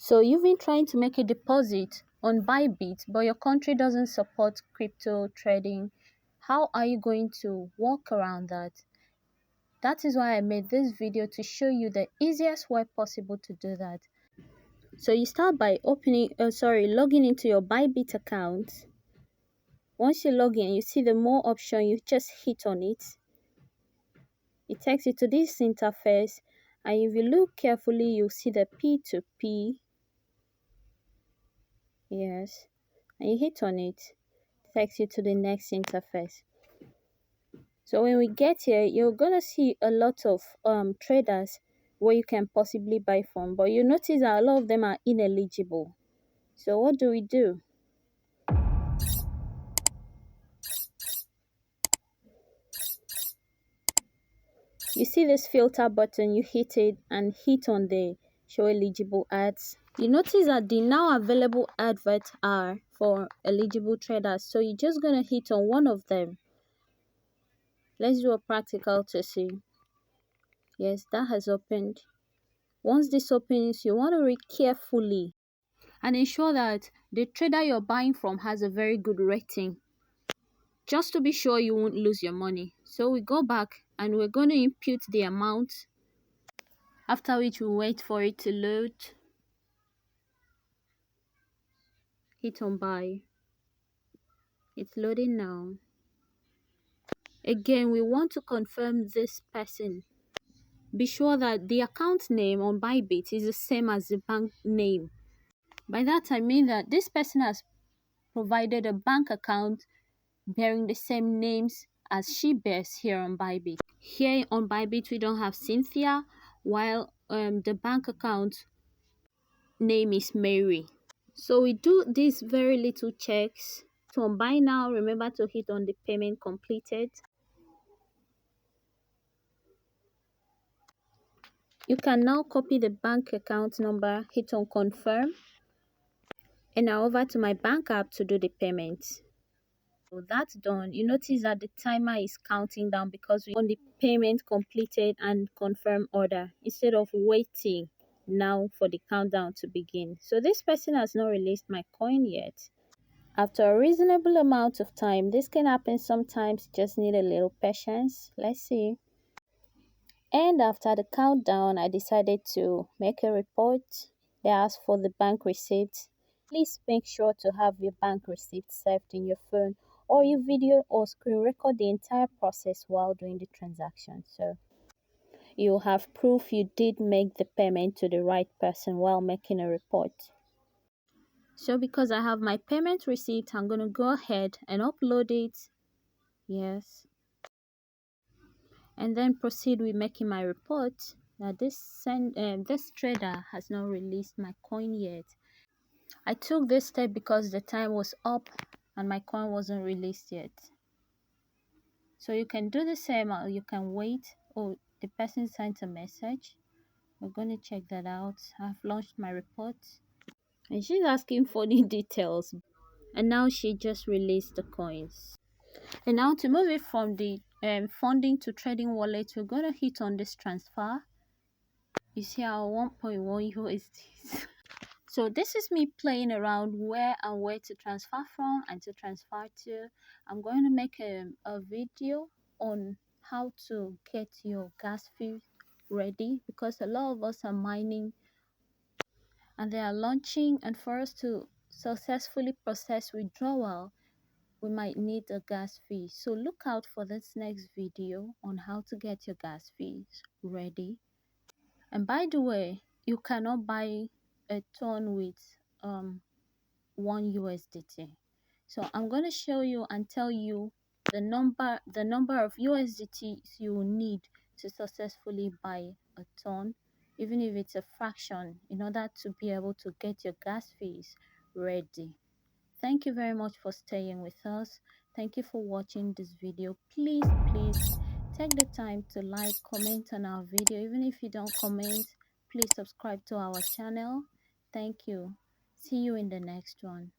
So you've been trying to make a deposit on Bybit, but your country doesn't support crypto trading. How are you going to work around that? That is why I made this video, to show you the easiest way possible to do that. So you start by logging into your Bybit account. Once you log in, you see the more option, you just hit on it. It takes you to this interface, and if you look carefully, you'll see the p2p. Yes, and you hit on it. It takes you to the next interface. So when we get here, you're gonna see a lot of traders where you can possibly buy from, but you notice that a lot of them are ineligible. So what do we do? You see this filter button, you hit it and hit on the show eligible ads. You notice that the now available adverts are for eligible traders, so you're just gonna hit on one of them. Let's do a practical to see. Yes, that has opened. Once this opens, you want to read carefully and ensure that the trader you're buying from has a very good rating, just to be sure you won't lose your money. So we go back and we're going to input the amount, after which we wait for it to load. Hit on buy. It's loading now. Again, we want to confirm this person. Be sure that the account name on Bybit is the same as the bank name. By that I mean that this person has provided a bank account bearing the same names as she bears here on Bybit. Here on Bybit we don't have Cynthia, while the bank account name is Mary. So we do these very little checks. So on buy now, remember to hit on the payment completed. You can now copy the bank account number, hit on confirm, and now over to my bank app to do the payment. So that's done. You notice that the timer is counting down because we on the payment completed and confirm order, instead of waiting now for the countdown to begin. So this person has not released my coin yet. After a reasonable amount of time, this can happen sometimes, just need a little patience. Let's see. And after the countdown, I decided to make a report. They asked for the bank receipt. Please make sure to have your bank receipt saved in your phone, or you video or screen record the entire process while doing the transaction. So you'll have proof you did make the payment to the right person while making a report. So because I have my payment receipt, I'm going to go ahead and upload it. Yes. And then proceed with making my report. Now this trader has not released my coin yet. I took this step because the time was up and my coin wasn't released yet. So you can do the same, or you can wait. Oh, the person sent a message. We're going to check that out. I've launched my report and she's asking for the details, and now she just released the coins. And now to move it from the funding to trading wallet, we're going to hit on this transfer. You see our 1.1 USDT. So this is me playing around where to transfer from and to transfer to. I'm going to make a video on how to get your gas fee ready, because a lot of us are mining and they are launching, and for us to successfully process withdrawal, we might need a gas fee. So look out for this next video on how to get your gas fees ready. And by the way, you cannot buy a ton with 1 USDT. So I'm going to show you and tell you the number of USDTs you will need to successfully buy a ton, even if it's a fraction, in order to be able to get your gas fees ready. Thank you very much for staying with us. Thank you for watching this video. Please take the time to like, comment on our video. Even if you don't comment, please subscribe to our channel. Thank you. See you in the next one.